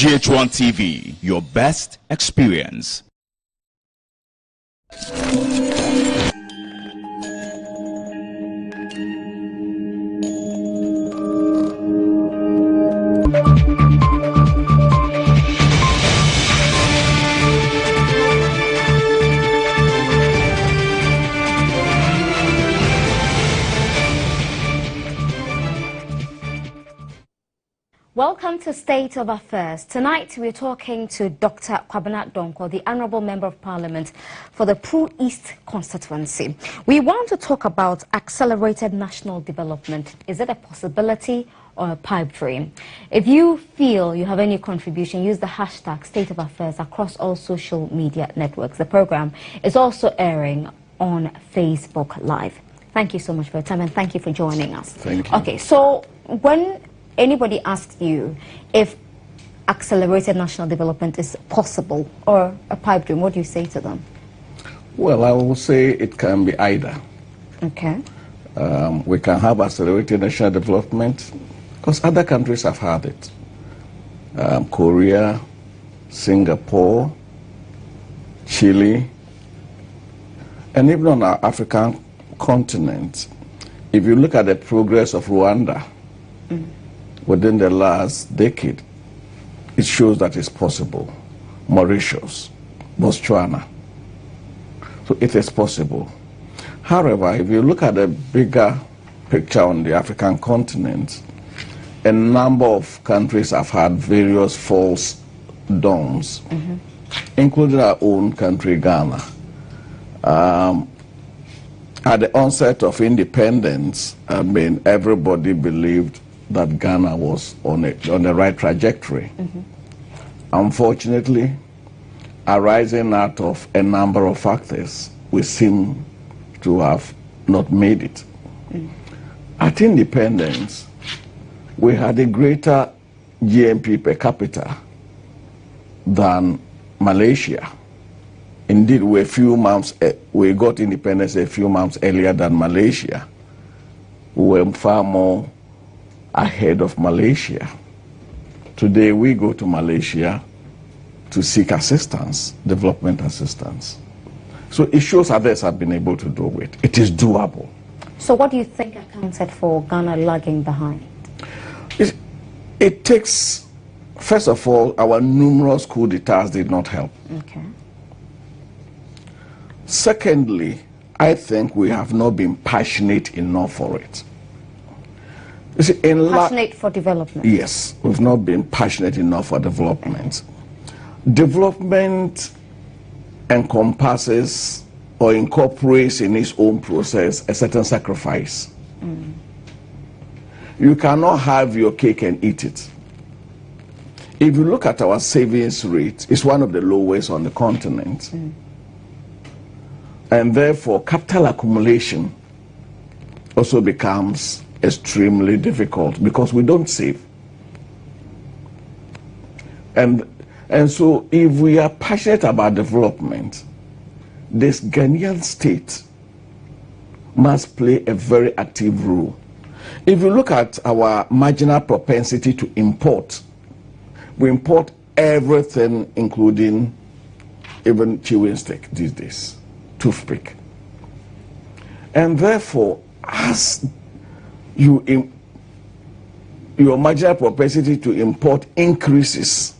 GH1 TV, your best experience. Welcome to State of Affairs. Tonight we're talking to Dr. Akuapem Twi, the Honourable Member of Parliament for the Pru East constituency. We want to talk about accelerated national development. Is it a possibility or a pipe dream? If you feel you have any contribution, use the hashtag State of Affairs across all social media networks. The program is also airing on Facebook Live. Thank you so much for your time and thank you for joining us. Thank you. Okay, so when anybody asks you if accelerated national development is possible or a pipe dream, what do you say to them? Well, I will say it can be either. Okay. We can have accelerated national development because other countries have had it. Korea, Singapore, Chile, and even on our African continent. If you look at the progress of Rwanda, within the last decade, it shows that it's possible. Mauritius, Botswana. So it is possible. However, if you look at the bigger picture on the African continent, a number of countries have had various false dawns, including our own country, Ghana. At the onset of independence, everybody believed that Ghana was on the right trajectory. Unfortunately, arising out of a number of factors, we seem to have not made it. At independence, we had a greater GNP per capita than Malaysia. Indeed, we got independence a few months earlier than Malaysia. We were far more ahead of Malaysia. Today we go to Malaysia to seek assistance, development assistance. So it shows others have been able to do it. It is doable. So what do you think accounted for Ghana lagging behind? It takes, first of all, our numerous coup d'etats did not help. Okay. Secondly, I think we have not been passionate enough for it. You see, passionate for development? Yes, we've not been passionate enough for development. Development encompasses or incorporates in its own process a certain sacrifice. You cannot have your cake and eat it. If you look at our savings rate, it's one of the lowest on the continent. And therefore, capital accumulation also becomes extremely difficult because we don't save. And so if we are passionate about development, this Ghanaian state must play a very active role. If you look at our marginal propensity to import, we import everything, including even chewing stick these days, toothpick. And therefore, as your marginal propensity to import increases,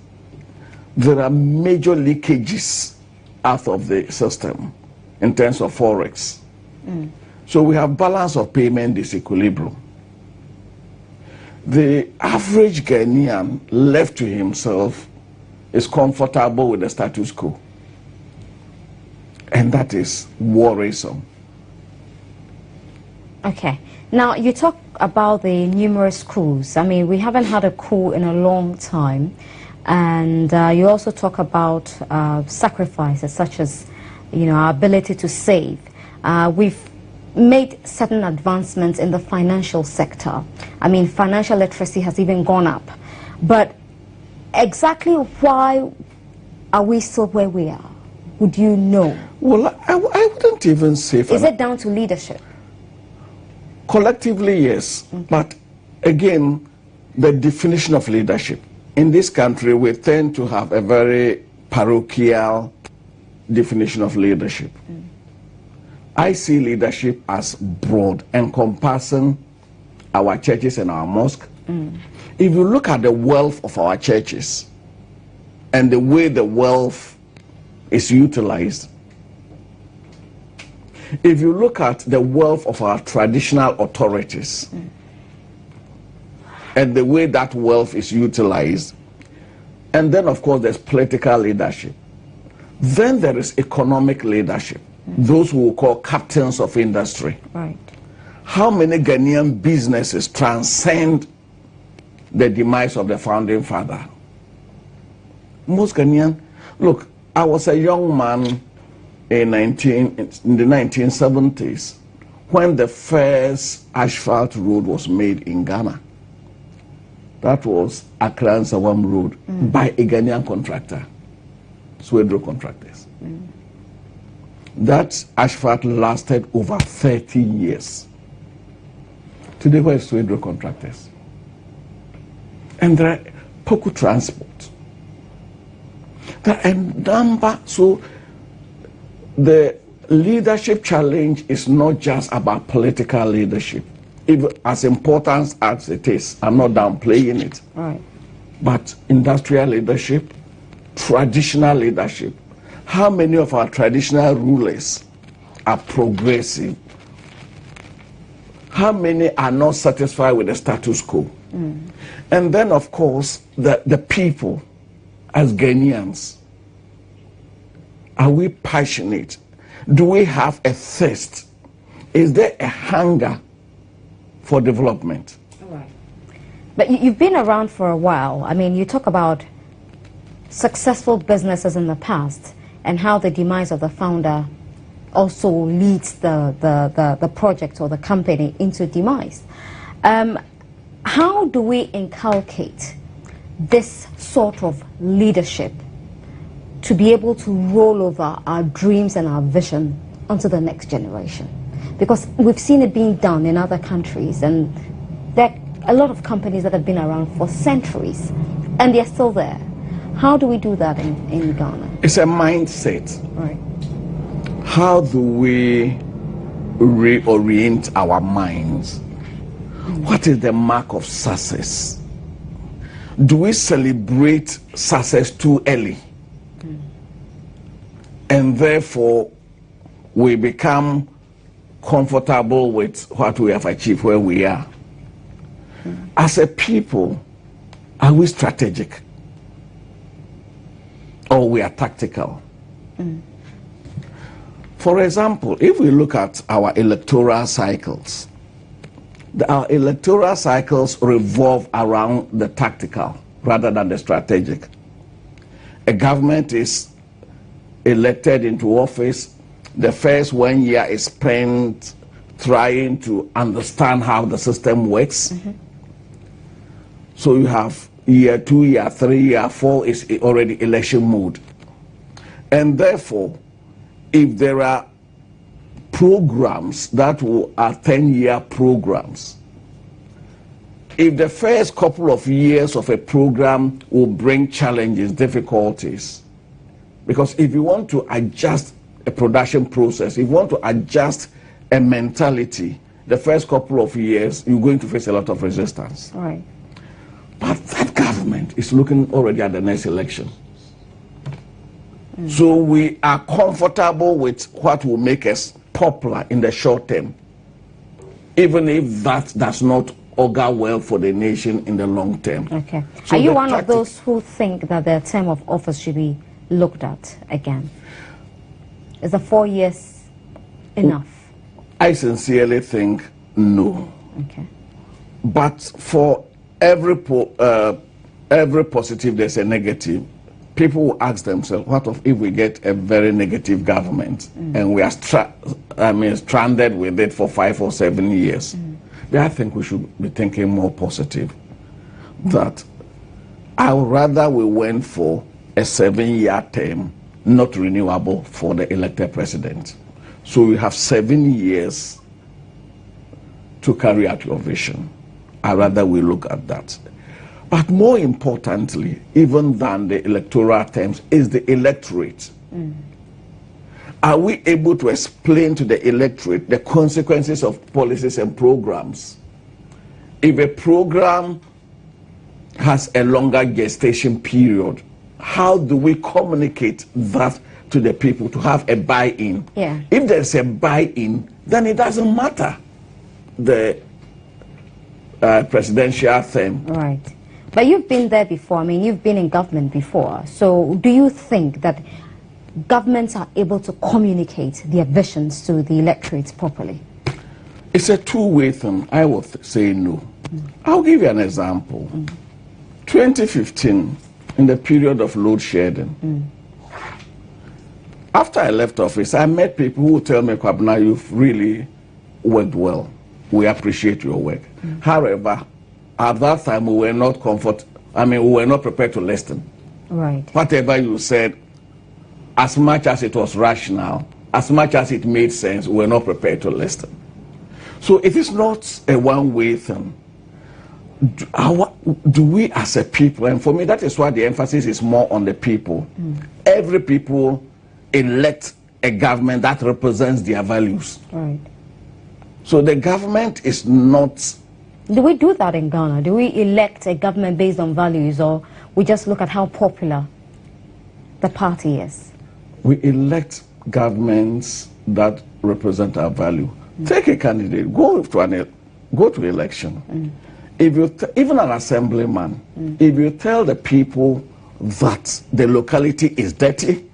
there are major leakages out of the system in terms of forex. So we have balance of payment disequilibrium. The average Ghanaian left to himself is comfortable with the status quo, and that is worrisome. Okay. Now, you talk about the numerous coups. I mean, we haven't had a coup in a long time. And you also talk about sacrifices such as, our ability to save. We've made certain advancements in the financial sector. I mean, financial literacy has even gone up. But exactly why are we still where we are? Would you know? Well, I wouldn't even say... Is it down to leadership? Collectively, yes. But again, the definition of leadership. in this country, we tend to have a very parochial definition of leadership. I see leadership as broad, encompassing our churches and our mosques. If you look at the wealth of our churches and the way the wealth is utilized, if you look at the wealth of our traditional authorities and the way that wealth is utilized, and then of course there's political leadership, then there is economic leadership, those who we call captains of industry. Right. How many Ghanaian businesses transcend the demise of the founding father? Most Ghanaian, look, I was a young man in the 1970s when the first asphalt road was made in Ghana. That was Accra Sawam Road by a Ghanaian contractor, Swedro Contractors. That asphalt lasted over 30 years. Today, where is Swedro Contractors? And there are Poku Transport. There are a number. So the leadership challenge is not just about political leadership. Even as important as it is, I'm not downplaying it. Right. But industrial leadership, traditional leadership. How many of our traditional rulers are progressive? How many are not satisfied with the status quo? And then, of course, the people, as Ghanaians, are we passionate? Do we have a thirst? Is there a hunger for development? Right. But you've been around for a while. I mean, you talk about successful businesses in the past and how the demise of the founder also leads the project or the company into demise. How do we inculcate this sort of leadership to be able to roll over our dreams and our vision onto the next generation? Because we've seen it being done in other countries, and there are a lot of companies that have been around for centuries and they're still there. How do we do that in Ghana? It's a mindset. Right. How do we reorient our minds? What is the mark of success? Do we celebrate success too early? And therefore, we become comfortable with what we have achieved where we are. As a people, are we strategic? Or we are tactical? For example, if we look at our electoral cycles, our electoral cycles revolve around the tactical rather than the strategic. A government is elected into office. The first 1 year is spent trying to understand how the system works. So you have year 2, year 3, year 4 is already election mode. And therefore, if there are programs that are 10-year programs, if the first couple of years of a program will bring challenges, difficulties, because if you want to adjust a production process, if you want to adjust a mentality, the first couple of years, you're going to face a lot of resistance. Right. But that government is looking already at the next election. So we are comfortable with what will make us popular in the short term, even if that does not augur well for the nation in the long term. Okay. So are you one of those who think that the term of office should be looked at again? Is the 4 years enough? I sincerely think no. Okay. But for every positive, there's a negative. People will ask themselves, what if we get a very negative government and we are stranded with it for 5 or 7 years? Then I think we should be thinking more positive. That I would rather we went for a 7-year term, not renewable for the elected president. So we have 7 years to carry out your vision. I rather we look at that. But more importantly, even than the electoral terms, is the electorate. Are we able to explain to the electorate the consequences of policies and programs? If a program has a longer gestation period, how do we communicate that to the people to have a buy-in? Yeah. If there's a buy-in, then it doesn't matter the presidential term. Right. But you've been there before. I mean, you've been in government before. So do you think that governments are able to communicate their visions to the electorate properly? It's a two-way thing. I would say no. I'll give you an example. 2015, in the period of load shedding, after I left office, I met people who tell me, Kwabena, you've really worked well. We appreciate your work. However, at that time, we were not we were not prepared to listen. Right. Whatever you said, as much as it was rational, as much as it made sense, we were not prepared to listen. So it is not a one-way thing. Do we as a people, and for me that is why the emphasis is more on the people. Every people elect a government that represents their values. Right. So the government is not... Do we do that in Ghana? Do we elect a government based on values, or we just look at how popular the party is? We elect governments that represent our value. Take a candidate, go to election. If you even an assemblyman, if you tell the people that the locality is dirty,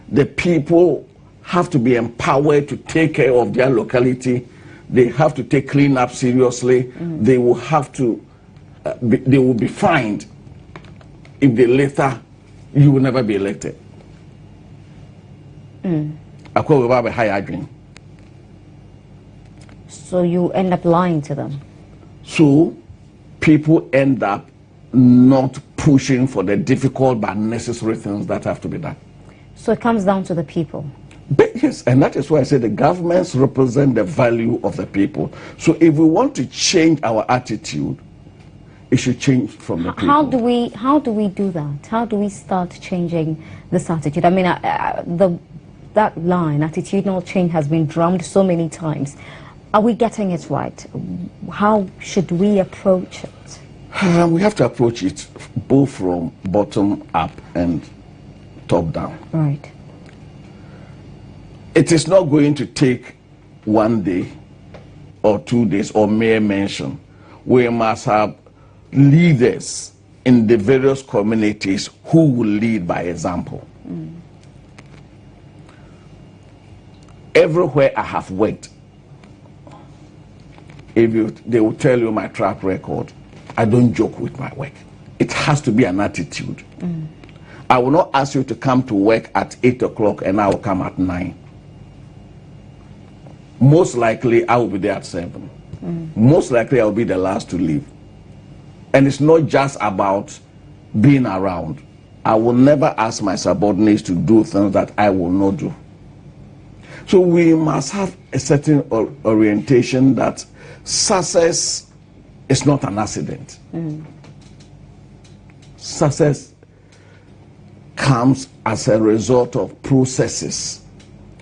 the people have to be empowered to take care of their locality, they have to take cleanup seriously, they will have to, they will be fined if they later, you will never be elected. So you end up lying to them. So people end up not pushing for the difficult but necessary things that have to be done. So it comes down to the people. But yes, and that is why I say the governments represent the value of the people. So if we want to change our attitude, it should change from the people. How do we do that? How do we start changing this attitude? I mean, that line, attitudinal change, has been drummed so many times. Are we getting it right? How should we approach it? We have to approach it both from bottom up and top down. Right. It is not going to take 1 day or 2 days or mere mention. We must have leaders in the various communities who will lead by example. Everywhere I have worked, they will tell you my track record. I don't joke with my work. It has to be an attitude. I will not ask you to come to work at 8 o'clock and I will come at 9. Most likely I will be there at 7. Most likely I will be the last to leave. And it's not just about being around. I will never ask my subordinates to do things that I will not do. So we must have a certain orientation that success is not an accident. Success comes as a result of processes.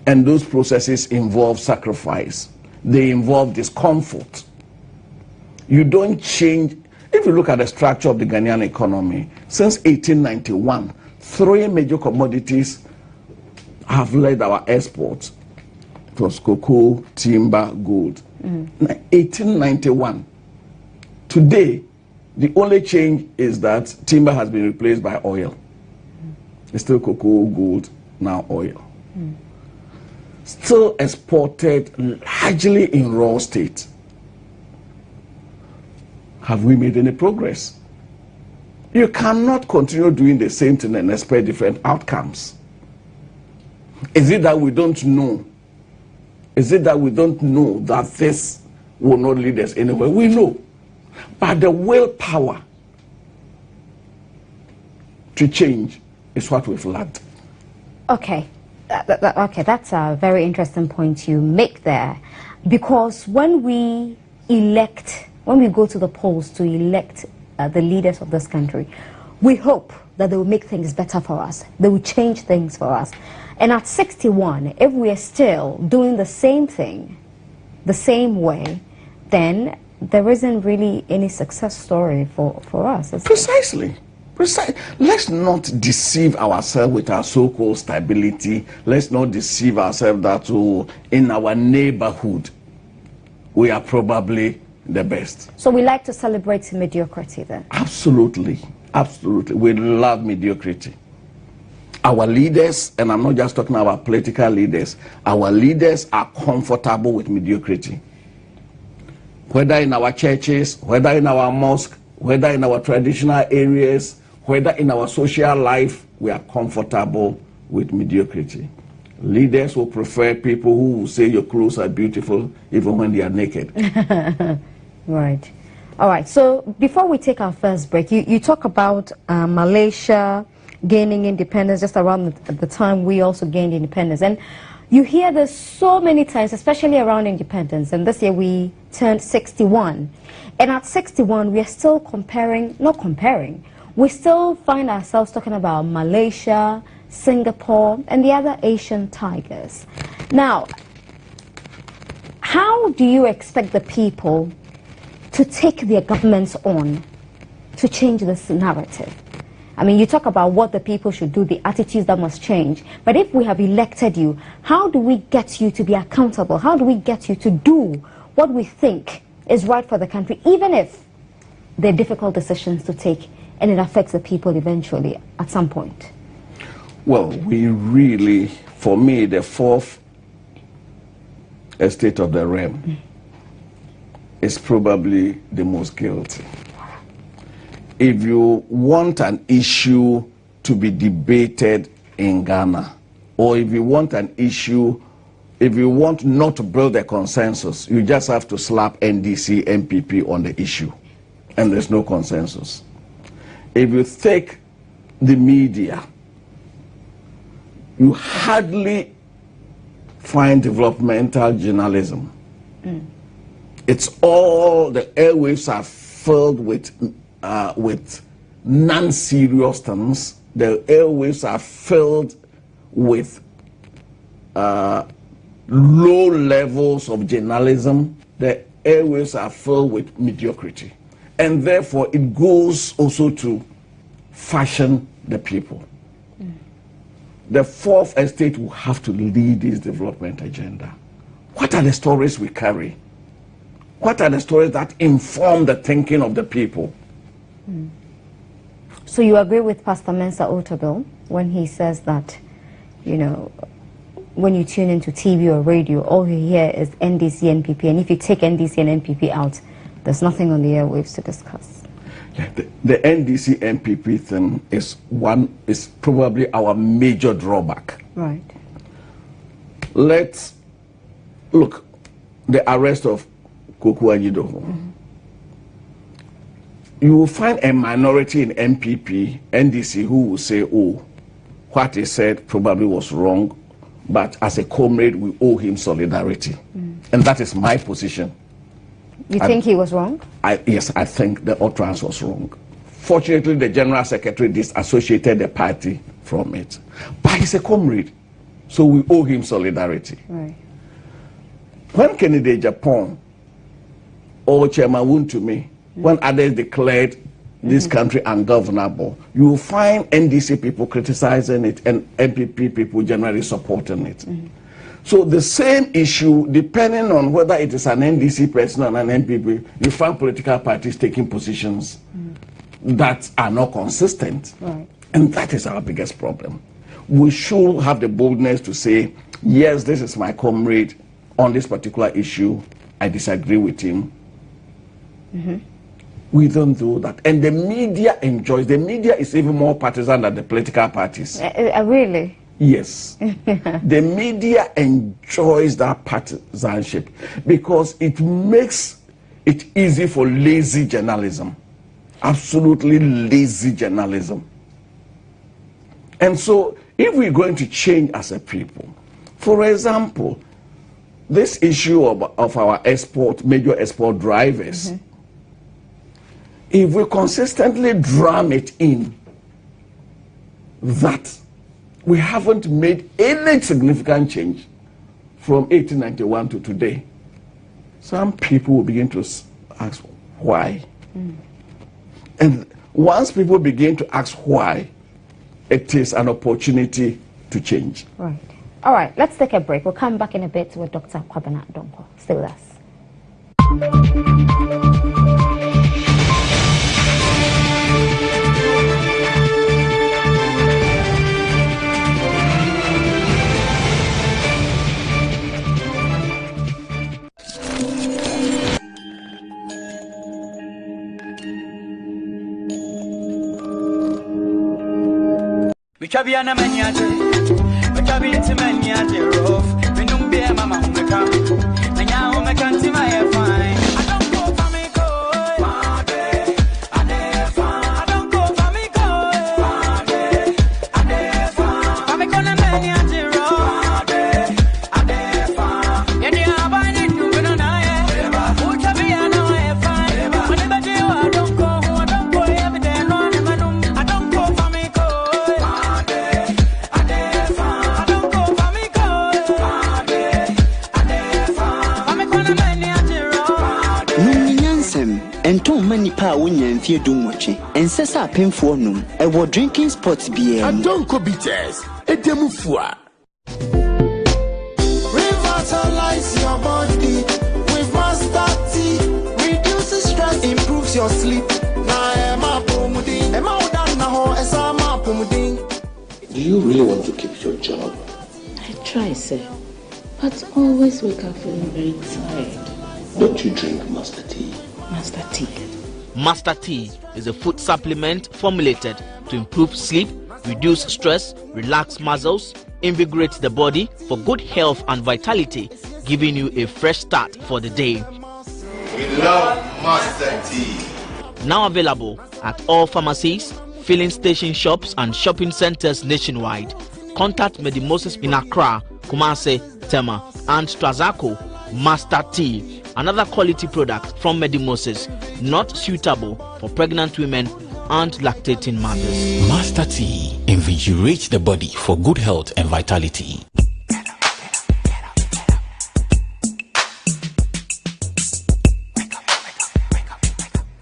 And those processes involve sacrifice. They involve discomfort. You don't change. If you look at the structure of the Ghanaian economy, since 1891, 3 major commodities have led our exports. It was cocoa, timber, gold. 1891. Today, the only change is that timber has been replaced by oil. It's still cocoa, gold, now oil. Still exported largely in raw state. Have we made any progress? You cannot continue doing the same thing and expect different outcomes. Is it that we don't know? Is it that we don't know that this will not lead us anywhere? We know. But the willpower to change is what we've lacked. Okay. Okay, that's a very interesting point you make there. Because when we go to the polls to elect the leaders of this country. We hope that they will make things better for us. They will change things for us. And at 61, if we are still doing the same thing, the same way, then there isn't really any success story for us. Precisely. Let's not deceive ourselves with our so-called stability. Let's not deceive ourselves that in our neighborhood, we are probably the best. So we like to celebrate mediocrity then? Absolutely. Absolutely. We love mediocrity. Our leaders, and I'm not just talking about political leaders, our leaders are comfortable with mediocrity. Whether in our churches, whether in our mosque, whether in our traditional areas, whether in our social life, we are comfortable with mediocrity. Leaders will prefer people who will say your clothes are beautiful even when they are naked. Right. All right. So before we take our first break, you talk about Malaysia gaining independence just around the time we also gained independence. And you hear this so many times, especially around independence. And this year we turned 61. And at 61, we are still we still find ourselves talking about Malaysia, Singapore, and the other Asian tigers. Now, how do you expect the people to take their governments on to change this narrative? I mean, you talk about what the people should do, the attitudes that must change. But if we have elected you, how do we get you to be accountable? How do we get you to do what we think is right for the country, even if there are difficult decisions to take and it affects the people eventually at some point? Well, we really, for me, the fourth estate of the realm is probably the most guilty. If you want an issue to be debated in Ghana, or if you want an issue, if you want not to build a consensus, you just have to slap NDC, MPP on the issue, and there's no consensus. If you take the media, you hardly find developmental journalism. It's all, the airwaves are filled with non-serious things. The airwaves are filled with low levels of journalism. The airwaves are filled with mediocrity. And therefore, it goes also to fashion the people. The fourth estate will have to lead this development agenda. What are the stories we carry? What are the stories that inform the thinking of the people? So you agree with Pastor Mensa Otabil when he says that, you know, when you tune into TV or radio, all you hear is NDC, NPP, and if you take NDC and NPP out, there's nothing on the airwaves to discuss. Yeah, the NDC, NPP thing is probably our major drawback. Right. Let's look, the arrest of Koku Ajidoho. You will find a minority in MPP, NDC, who will say, oh, what he said probably was wrong, but as a comrade, we owe him solidarity. And that is my position. You think he was wrong? Yes, I think the utterance was wrong. Fortunately, the General Secretary disassociated the party from it. But he's a comrade, so we owe him solidarity. Right. When Kennedy Japan or Chairman Wontumi, when others declared this country ungovernable, you will find NDC people criticizing it and MPP people generally supporting it. So the same issue, depending on whether it is an NDC person or an MPP, you find political parties taking positions that are not consistent. Right. And that is our biggest problem. We should have the boldness to say, yes, this is my comrade on this particular issue. I disagree with him. We don't do that. And the media enjoys. The media is even more partisan than the political parties. Really? Yes. The media enjoys that partisanship because it makes it easy for lazy journalism. Absolutely lazy journalism. And so, if we're going to change as a people, for example, this issue of our major export drivers, if we consistently drum it in that we haven't made any significant change from 1891 to today, some people will begin to ask why. And once people begin to ask why, it is an opportunity to change. Right. All right, let's take a break. We'll come back in a bit with Dr. Akuapem Twi. Stay with us. Chabiana maniaje, chabi into maniaje rough. We don't be a mama who come. And now I can't see my fine. I don't go for me go. I don't go for me go. I'm gonna maniaje rough. Yeah, they are buying it to be on I. Who chabiana fine. Whenever you I don't go every day. No, I don't go for me go. And too many power and fear doom watching, and says I pay for no, and what drinking spots be and don't go bitters, a demufua. Revitalize your body with Master T. Reduces stress, improves your sleep. Do you really want to keep your job? I try, sir, but always wake up feeling very tired. Don't you drink Master Tea? Master Tea. Master Tea is a food supplement formulated to improve sleep, reduce stress, relax muscles, invigorate the body for good health and vitality, giving you a fresh start for the day. We love Master Tea. Now available at all pharmacies, filling station shops and shopping centers nationwide. Contact Medimosis in Accra, Kumasi, Tema and Strazako. Master Tea, another quality product from Medimosis, not suitable for pregnant women and lactating mothers. Master Tea invigorates the body for good health and vitality.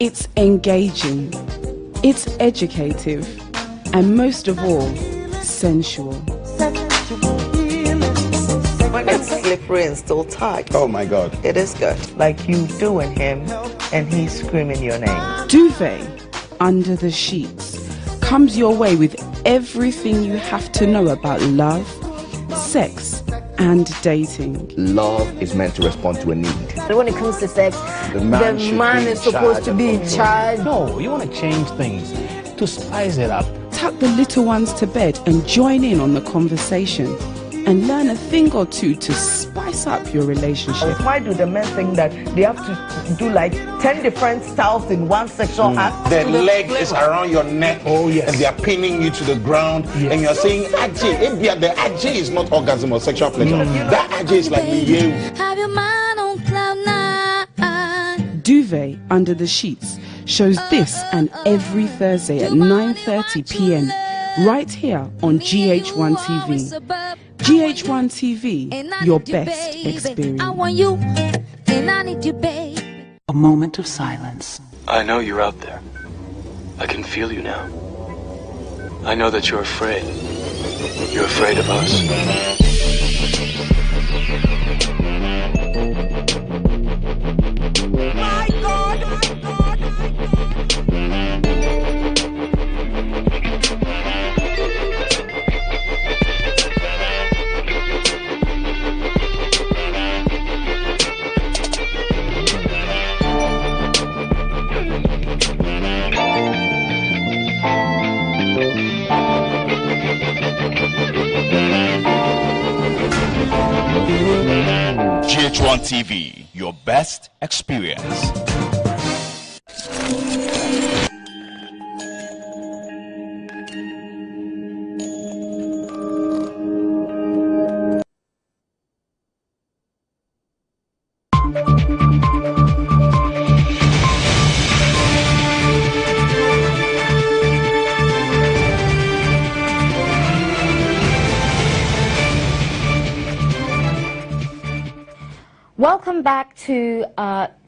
It's engaging, it's educative, and most of all, sensual. When it's slippery and still tight. Oh my God. It is good. Like you doing him and he's screaming your name. Duvet Under the Sheets comes your way with everything you have to know about love, sex, and dating. Love is meant to respond to a need. When it comes to sex, the man is supposed to be in charge. No, you want to change things to spice it up. Tuck the little ones to bed and join in on the conversation and learn a thing or two to spice up your relationship. Why do the men think that they have to do like 10 different styles in one sexual act? The leg is around your neck, oh yes, and they are pinning you to the ground, yes. And you're saying Ajay. The Ajay is not orgasm or sexual pleasure. That Ajay is like me. Have your mind on cloud nine. Duvet Under the Sheets shows this and every Thursday at 9:30 p.m. right here on GH1 TV. GH1 TV, your best experience. I want you, and I need you, babe. A moment of silence. I know you're out there. I can feel you now. I know that you're afraid. You're afraid of us. My God, my God, my GH1 TV, your best experience. Welcome back to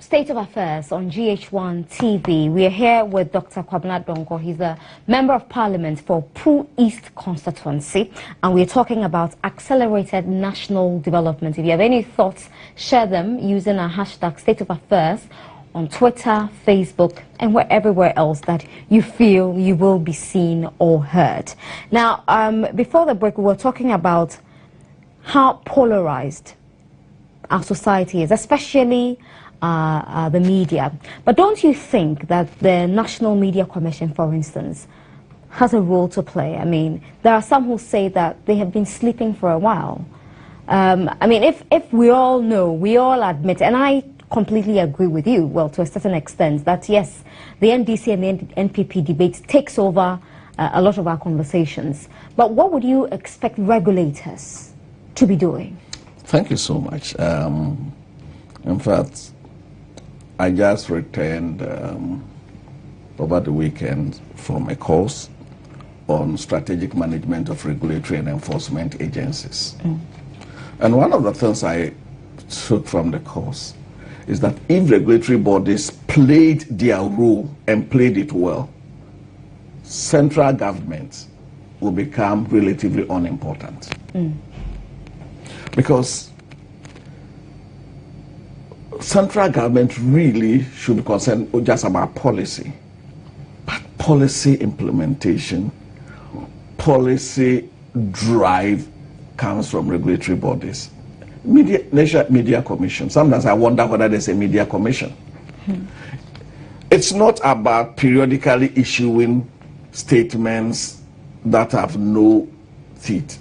State of Affairs on GH1 TV. We are here with Dr. Kwabena Donkor. He's a Member of Parliament for Pru East constituency, and we're talking about accelerated national development. If you have any thoughts, share them using our hashtag State of Affairs on Twitter, Facebook, and everywhere else that you feel you will be seen or heard. Now, before the break, we were talking about how polarized our society is, especially the media. But don't you think that the National Media Commission, for instance, has a role to play? I mean, there are some who say that they have been sleeping for a while. I mean, if we all know, we all admit, and I completely agree with you, well, to a certain extent, that yes, the NDC and the NPP debates takes over a lot of our conversations. But what would you expect regulators to be doing? Thank you so much. In fact, I just returned over the weekend from a course on strategic management of regulatory and enforcement agencies. And one of the things I took from the course is that if regulatory bodies played their role and played it well, central government will become relatively unimportant. Because central government really should be concerned just about policy, but policy implementation, policy drive comes from regulatory bodies. National Media Commission. Sometimes I wonder whether there's a media commission. It's not about periodically issuing statements that have no teeth.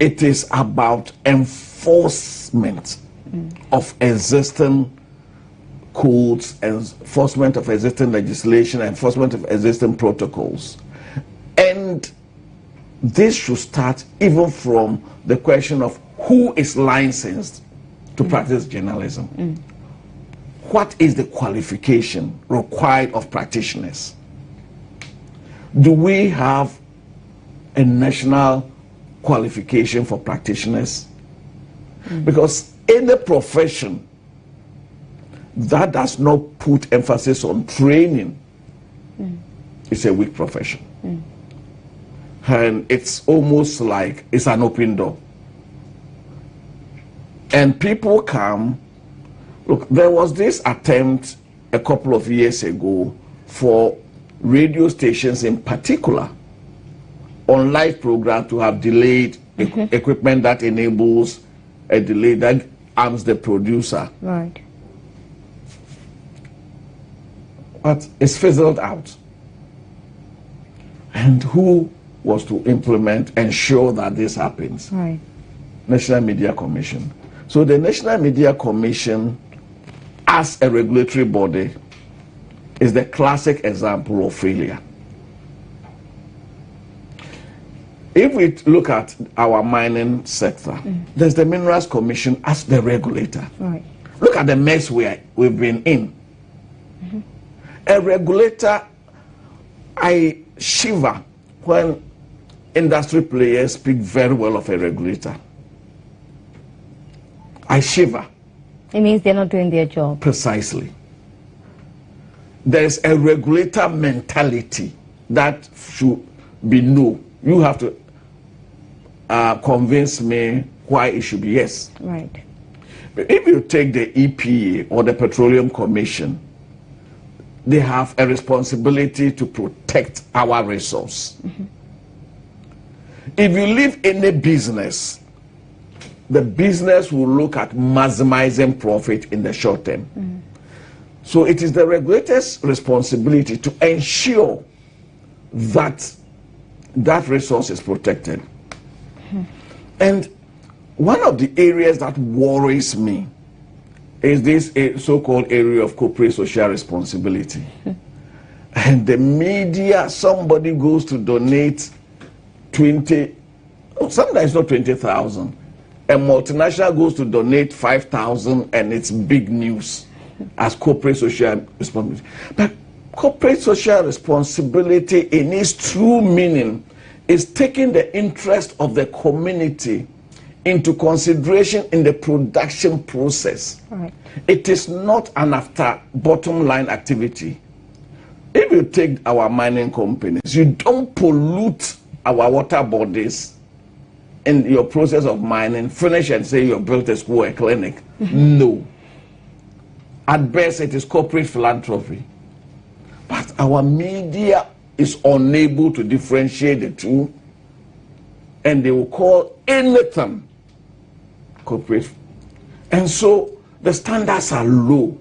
It is about enforcement of existing codes, enforcement of existing legislation, enforcement of existing protocols. And this should start even from the question of who is licensed to practice journalism. What is the qualification required of practitioners? Do we have a national qualification for practitioners? Because any profession that does not put emphasis on training is a weak profession. And it's almost like it's an open door. And people come, look, there was this attempt a couple of years ago for radio stations in particular on live program to have delayed equipment that enables a delay that arms the producer. Right. But it's fizzled out. And who was to ensure that this happens? Right. National Media Commission. So the National Media Commission, as a regulatory body, is the classic example of failure. If we look at our mining sector, there's the Minerals Commission as the regulator. Right. Look at the mess we've been in. A regulator, I shiver when industry players speak very well of a regulator. I shiver. It means they're not doing their job. Precisely. There's a regulator mentality that should be no. You have to convince me why it should be yes. Right. But if you take the EPA or the Petroleum Commission, they have a responsibility to protect our resource. If you leave any business, the business will look at maximizing profit in the short term. So it is the regulator's responsibility to ensure that that resource is protected. And one of the areas that worries me is this so-called area of corporate social responsibility. And the media, somebody goes to donate 20, sometimes not 20,000. A multinational goes to donate 5,000 and it's big news as corporate social responsibility. But corporate social responsibility in its true meaning is taking the interest of the community into consideration in the production process. Right. It is not an after bottom line activity. If you take our mining companies, you don't pollute our water bodies in your process of mining, finish and say you built a school or a clinic. No. At best, it is corporate philanthropy. But our media is unable to differentiate the two, and they will call anything corporate. And so the standards are low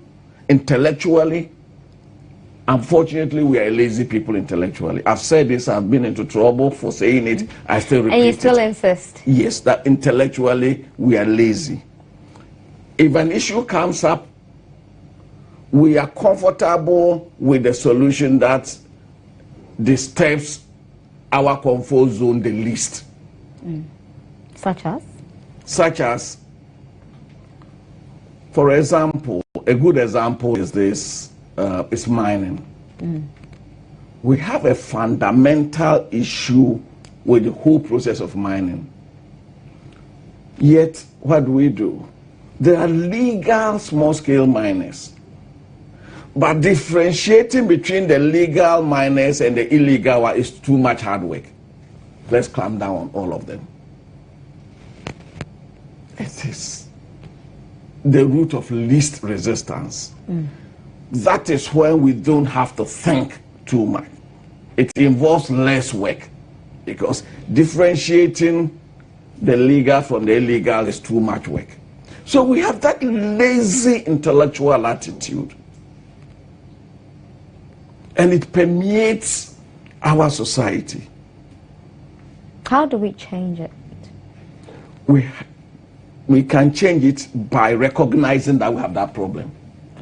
intellectually. Unfortunately, we are lazy people intellectually. I've said this, I've been into trouble for saying it, I still repeat it. And you still insist? Yes, that intellectually we are lazy. If an issue comes up, we are comfortable with the solution that disturbs our comfort zone the least. Such as? Such as, for example, a good example is this, is mining. We have a fundamental issue with the whole process of mining. Yet, what do? There are legal small-scale miners. But differentiating between the legal miners and the illegal one is too much hard work. Let's clamp down on all of them. It is the root of least resistance. That is when we don't have to think too much. It involves less work because differentiating the legal from the illegal is too much work. So we have that lazy intellectual attitude. And it permeates our society. How do we change it? We can change it by recognizing that we have that problem.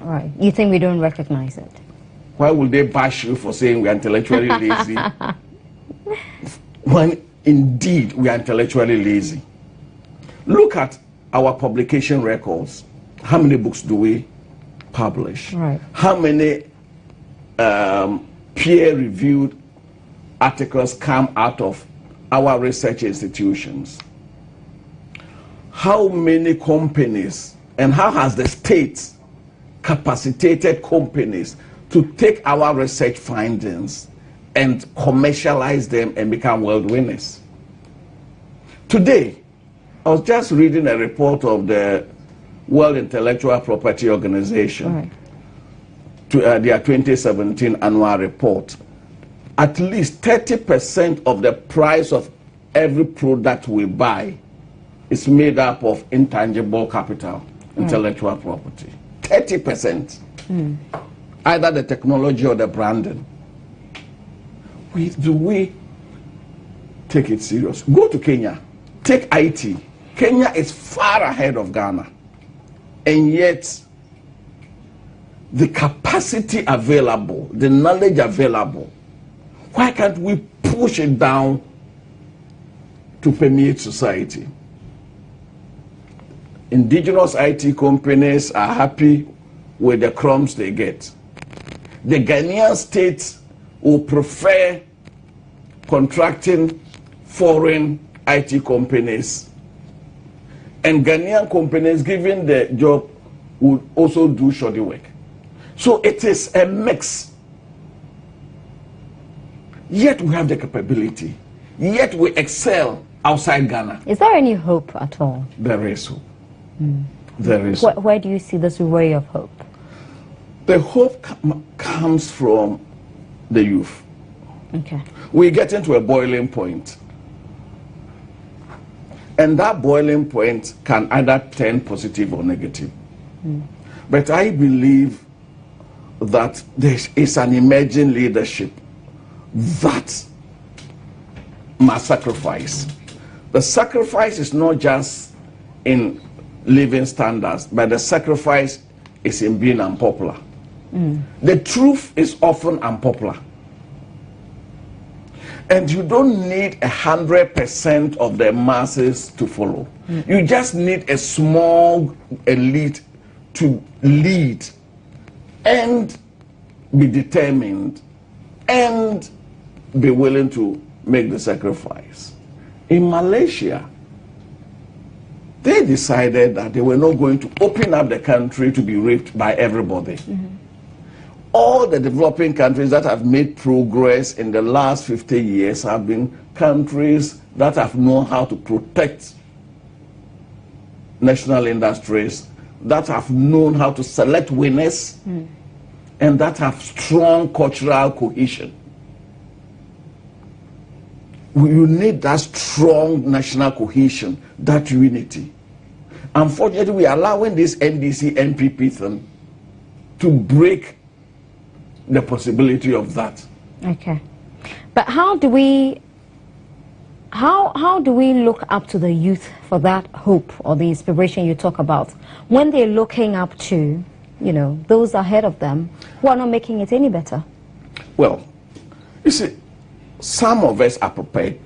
Right. You think we don't recognize it? Why would they bash you for saying we are intellectually lazy? When indeed we are intellectually lazy. Look at our publication records. How many books do we publish? Right. How many peer-reviewed articles come out of our research institutions? How many companies and how has the state capacitated companies to take our research findings and commercialize them and become world winners? Today, I was just reading a report of the World Intellectual Property Organization. Right. Their 2017 annual report. At least 30% of the price of every product we buy is made up of intangible capital, intellectual property. 30%. Either the technology or the branding. Do we take it serious? Go to Kenya. Take IT. Kenya is far ahead of Ghana. And yet, the capacity available, the knowledge available, why can't we push it down to permeate society? Indigenous IT companies are happy with the crumbs they get. The Ghanaian state will prefer contracting foreign IT companies, and Ghanaian companies given the job will also do shoddy work. So it is a mix. Yet we have the capability. Yet we excel outside Ghana. Is there any hope at all? There is hope. There is. Where do you see this ray of hope? The hope comes from the youth. Okay. We get into a boiling point. And that boiling point can either turn positive or negative. But I believe that there is an emerging leadership that must sacrifice. The sacrifice is not just in living standards, but the sacrifice is in being unpopular. The truth is often unpopular. And you don't need 100% of the masses to follow. You just need a small elite to lead and be determined and be willing to make the sacrifice. In Malaysia, they decided that they were not going to open up the country to be raped by everybody. All the developing countries that have made progress in the last 50 years have been countries that have known how to protect national industries, that have known how to select winners, and that have strong cultural cohesion. You need that strong national cohesion, that unity. Unfortunately, we are allowing this NDC MPP thing to break the possibility of that. Okay, but how do we look up to the youth for that hope or the inspiration you talk about when they're looking up to, you know, those ahead of them who are not making it any better? Well, you see, some of us are prepared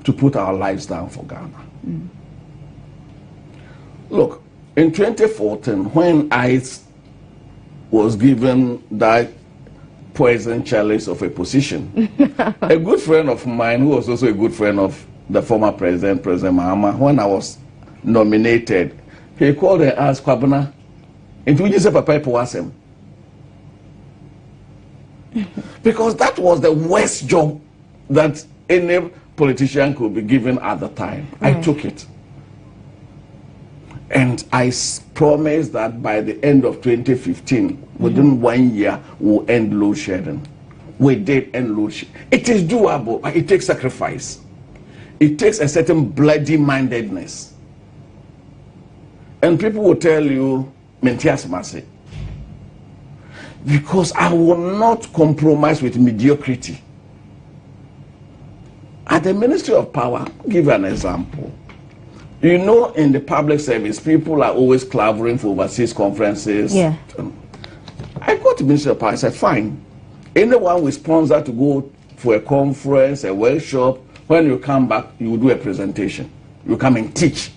to put our lives down for Ghana. Look, in 2014, when I was given that poison chalice of a position, a good friend of mine, who was also a good friend of the former President Mahama, when I was nominated, he called and asked Kwabena, into which is a papa poasem. Because that was the worst job that any politician could be given at the time. I took it. And I promised that by the end of 2015, within 1 year, we'll end load shedding. We did end load shedding. It is doable, but it takes sacrifice. It takes a certain bloody-mindedness. And people will tell you, Mentias Masi. Because I will not compromise with mediocrity. At the Ministry of Power, I'll give you an example. You know, in the public service, people are always clamouring for overseas conferences. Yeah. I go to the Ministry of Power, I said, fine. Anyone we sponsor to go for a conference, a workshop, when you come back, you will do a presentation. You come and teach.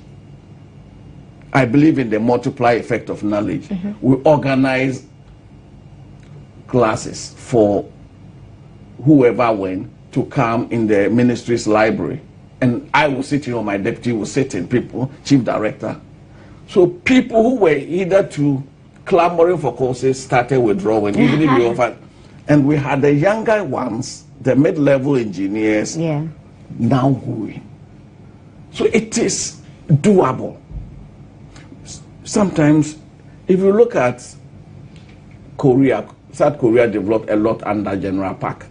I believe in the multiply effect of knowledge. We organize classes for whoever went to come in the ministry's library. And I will sit here, or my deputy will sit in, people, chief director. So people who were either to clamoring for courses started withdrawing, even if you offered. And we had the younger ones, the mid-level engineers, now going. So it is doable. Sometimes, if you look at Korea, South Korea developed a lot under General Park.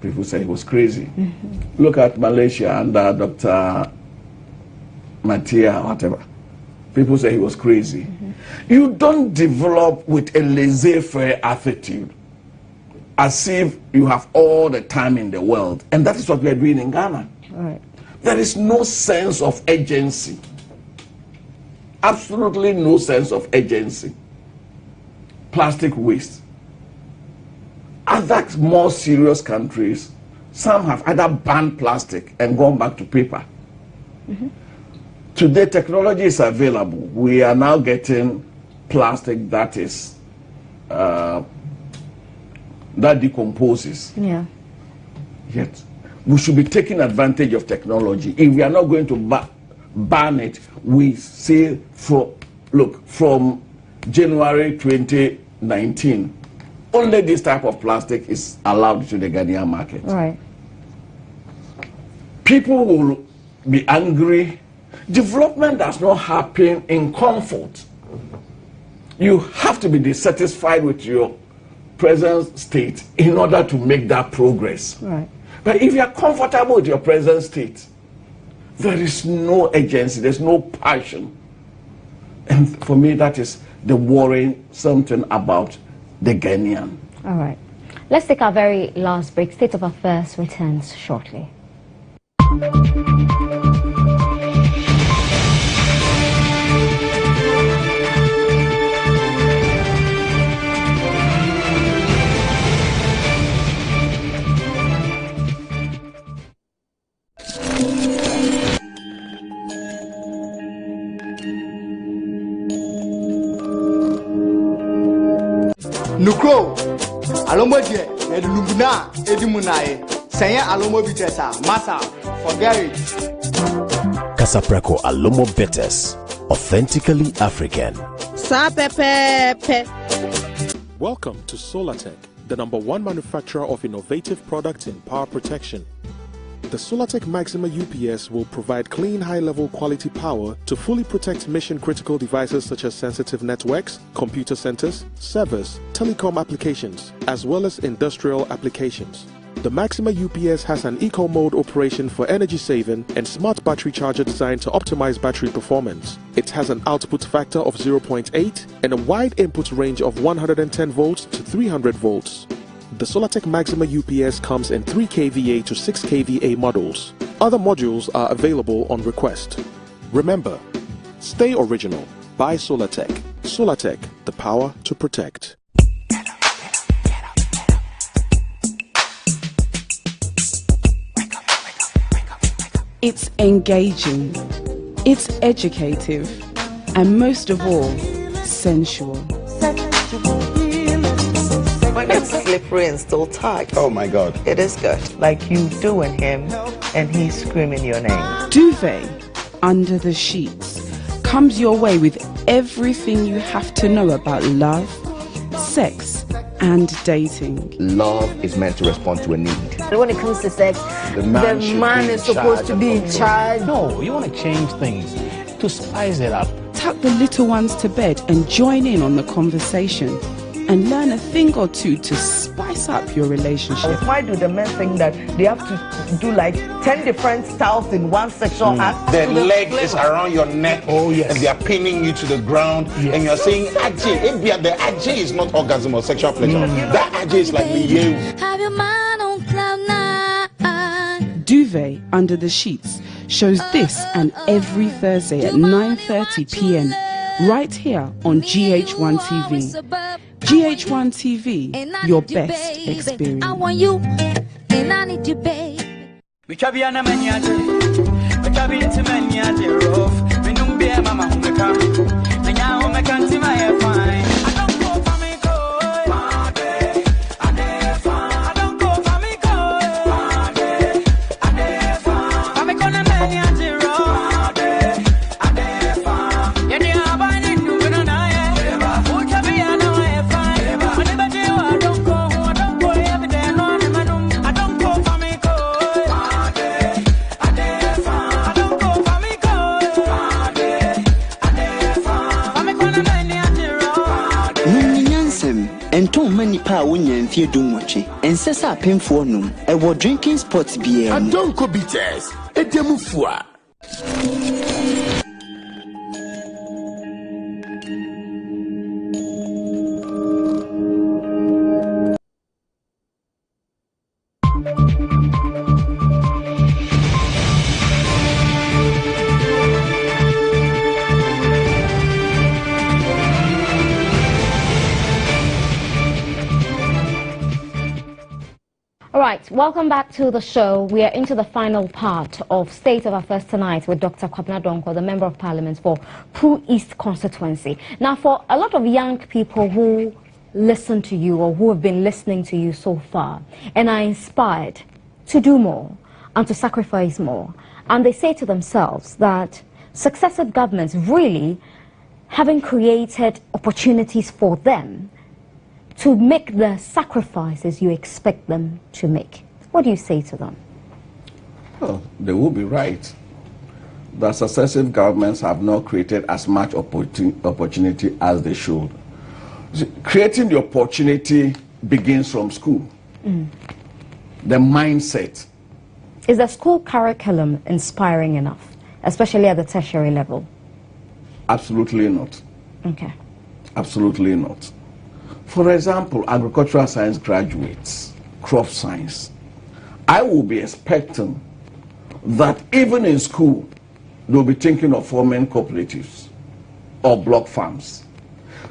People say he was crazy. Look at Malaysia under Dr. Matia, whatever. People say he was crazy. You don't develop with a laissez-faire attitude as if you have all the time in the world. And that is what we are doing in Ghana. There is no sense of agency. Absolutely no sense of agency. Plastic waste. Other more serious countries, some have either banned plastic and gone back to paper. Today, technology is available. We are now getting plastic that is that decomposes. Yet, we should be taking advantage of technology. If we are not going to ban it, we say from January 2019. Only this type of plastic is allowed to the Ghanaian market. People will be angry. Development does not happen in comfort. You have to be dissatisfied with your present state in order to make that progress. But if you are comfortable with your present state, there is no agency, there's no passion. And for me, that is the worrying something about the Ghanaian. All right. Let's take our very last break. State of Affairs returns shortly. Nukro, Alomo je, Edulubuna, Edimunae, Sanya Alomo Vitessa, Massa, forget it. Saprako Alomo Betes, authentically African. Welcome to Solartech, the #1 manufacturer of innovative products in power protection. The Solartech Maxima UPS will provide clean, high-level quality power to fully protect mission-critical devices such as sensitive networks, computer centers, servers, telecom applications, as well as industrial applications. The Maxima UPS has an eco-mode operation for energy saving and smart battery charger designed to optimize battery performance. It has an output factor of 0.8 and a wide input range of 110 volts to 300 volts. The Solartech Maxima UPS comes in 3 kVA to 6 kVA models. Other modules are available on request. Remember, stay original. Buy Solartech. Solartech, the power to protect. It's engaging, it's educative, and most of all, sensual. When it's slippery and still tight. Oh my God. It is good. Like you doing him and he's screaming your name. Duvet Under the Sheets comes your way with everything you have to know about love, sex, and dating. Love is meant to respond to a need. When it comes to sex, the man is supposed to be in charge. No, you want to change things to spice it up. Tuck the little ones to bed and join in on the conversation and learn a thing or two to spice up your relationship. Why do the men think that they have to do like 10 different styles in one sexual act? The leg is around your neck, and they are pinning you to the ground, and you're saying, Ajay. The Ajay is not orgasm or sexual pleasure. That Ajay is like me. Have your mind on cloud nine. Duvet Under the Sheets shows this and every Thursday at 9:30 p.m. right here on GH1 TV. GH1 TV, your best experience. I want you, and I need you, babe. We can be an amaniaje, we can be into maniaje rough. We don't be a mama who may come, and now who may come to my fine. I don't go for me, go. I don't go for me, go. I'm a gonna maniaje rough. Yeah, they are buying new, but not I. Who can be an and too many power and fear doom watching and says I pay for Nous, I will drinking spots beer. And don't go bitters, et demufua. All right, welcome back to the show. We are into the final part of State of Affairs tonight with Dr. Kwabena Donkor, the Member of Parliament for Pru East constituency. Now, for a lot of young people who listen to you or who have been listening to you so far and are inspired to do more and to sacrifice more, and they say to themselves that successive governments really haven't created opportunities for them to make the sacrifices you expect them to make. What do you say to them? Well, they will be right. The successive governments have not created as much opportunity as they should. Creating the opportunity begins from school. The mindset. Is the school curriculum inspiring enough, especially at the tertiary level? Absolutely not. Okay. Absolutely not. For example, agricultural science graduates, crop science, I will be expecting that even in school, they'll be thinking of forming cooperatives or block farms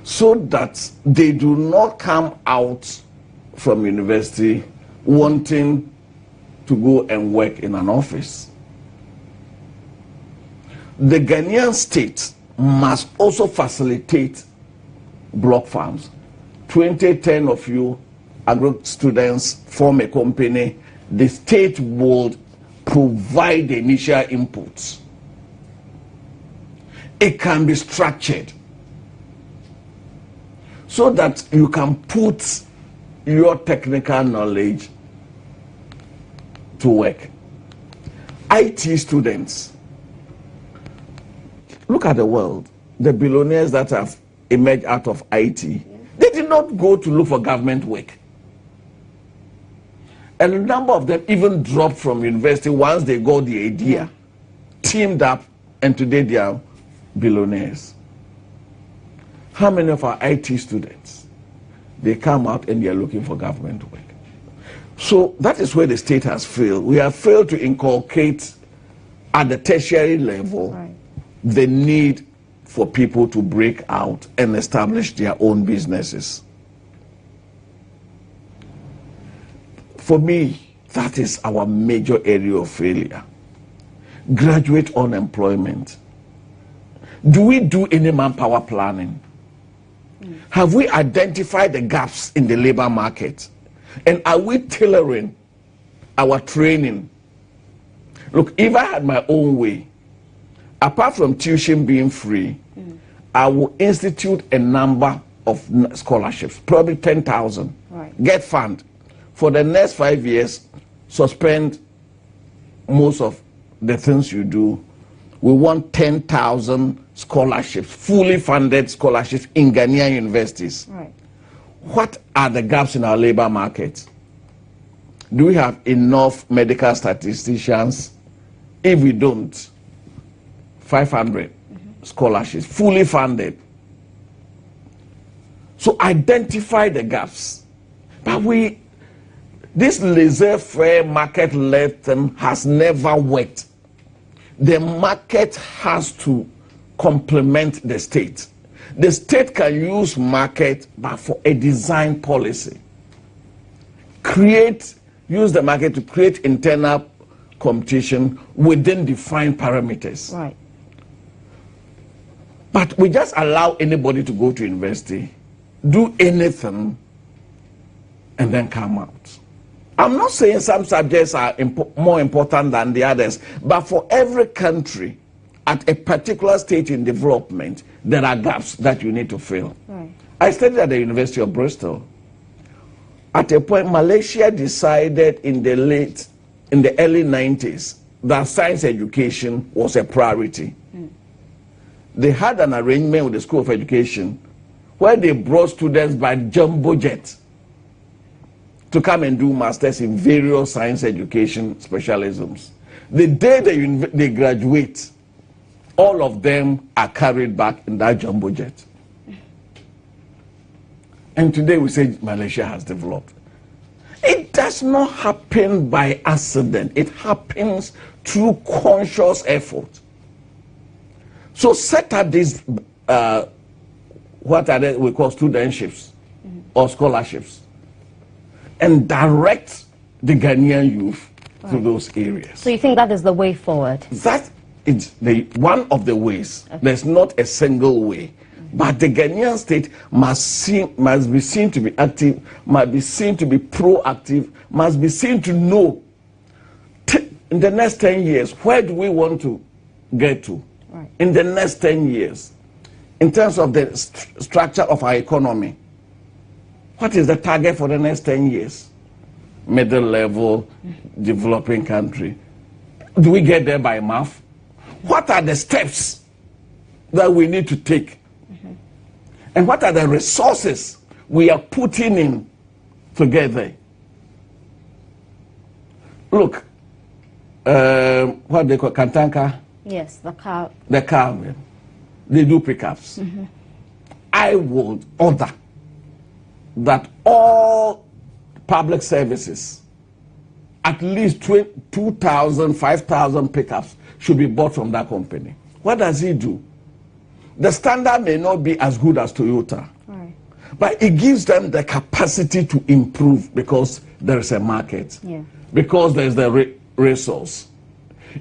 so that they do not come out from university wanting to go and work in an office. The Ghanaian state must also facilitate block farms. 2010 of you agro students form a company, the state will provide the initial inputs. it can be structured so that you can put your technical knowledge to work. IT students, look at the world. The billionaires that have emerged out of IT, they did not go to look for government work. And a number of them even dropped from university once they got the idea, teamed up, and today they are billionaires. How many of our IT students, they come out and they are looking for government work? So that is where the state has failed. We have failed to inculcate at the tertiary level the need for people to break out and establish their own businesses. For me, that is our major area of failure. Graduate unemployment. Do we do any manpower planning? Have we identified the gaps in the labor market? And are we tailoring our training? Look, if I had my own way, apart from tuition being free, I will institute a number of scholarships, probably 10,000. Get fund. For the next 5 years, suspend most of the things you do. We want 10,000 scholarships, fully funded scholarships in Ghanaian universities. What are the gaps in our labor market? Do we have enough medical statisticians? If we don't, 500 scholarships, fully funded. So identify the gaps. But this laissez-faire market-led thing has never worked. The market has to complement the state. The state can use market, but for a design policy. Use the market to create internal competition within defined parameters. But we just allow anybody to go to university, do anything, and then come out. I'm not saying some subjects are more important than the others, but for every country, at a particular stage in development, there are gaps that you need to fill. I studied at the University of Bristol. At a point, Malaysia decided in the early 90s that science education was a priority. They had an arrangement with the School of Education where they brought students by jumbo jet to come and do masters in various science education specialisms. The day they graduate, all of them are carried back in that jumbo jet. And today we say Malaysia has developed. It does not happen by accident. It happens through conscious effort. So set up these, what are they, we call studentships or scholarships, and direct the Ghanaian youth to those areas. So you think that is the way forward? That is one of the ways. There's not a single way. But the Ghanaian state must be seen to be active, must be seen to be proactive, must be seen to know in the next 10 years, where do we want to get to? In the next 10 years, in terms of the structure of our economy, what is the target for the next 10 years? Middle level, developing country. Do we get there by mouth? What are the steps that we need to take? And what are the resources we are putting in together? Look, what they call Kantanka? Yes, the car. The car, they do pickups. I would order that all public services, at least 2,000, 5,000 pickups should be bought from that company. What does he do? The standard may not be as good as Toyota, but it gives them the capacity to improve because there is a market, because there is the resource.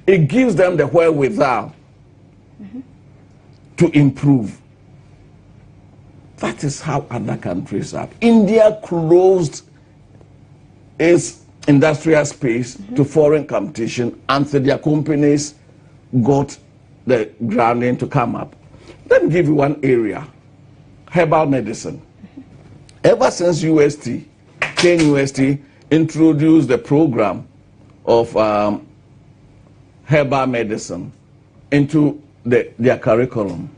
It gives them the wherewithal to improve. That is how other countries are. India closed its industrial space to foreign competition until their companies got the grounding to come up. Let me give you one area. Herbal medicine. Ever since Kane UST introduced the program of herbal medicine into their curriculum,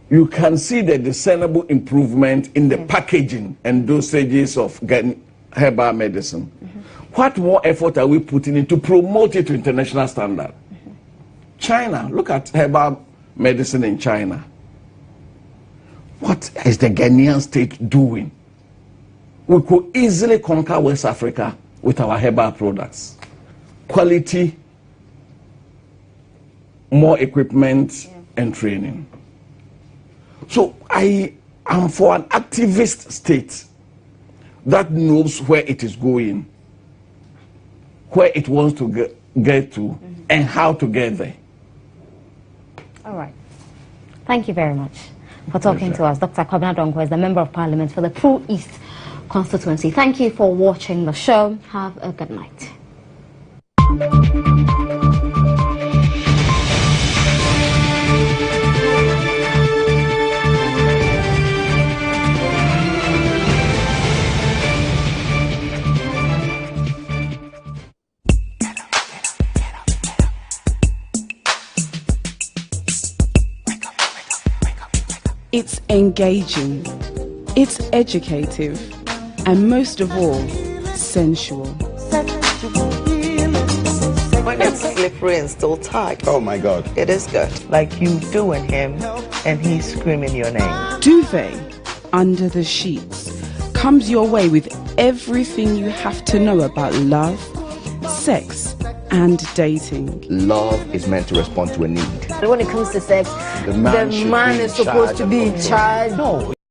you can see the discernible improvement in the packaging and dosages of herbal medicine. What more effort are we putting in to promote it to international standard? China, look at herbal medicine in China. What is the Ghanaian state doing? We could easily conquer West Africa with our herbal products. Quality, more equipment, and training. So I am for an activist state that knows where it is going, where it wants to get to, and how to get there. All right. Thank you very much for talking to us. Dr. Kwabena Donkor is the Member of Parliament for the Pro East constituency. Thank you for watching the show. Have a good night. It's engaging, it's educative, and most of all, sensual. When it's slippery and still tight. Oh my God. It is good. Like you doing him and he's screaming your name. Duvet Under the Sheets comes your way with everything you have to know about love, sex, and dating. Love is meant to respond to a need. When it comes to sex, the man is supposed to be in charge. No.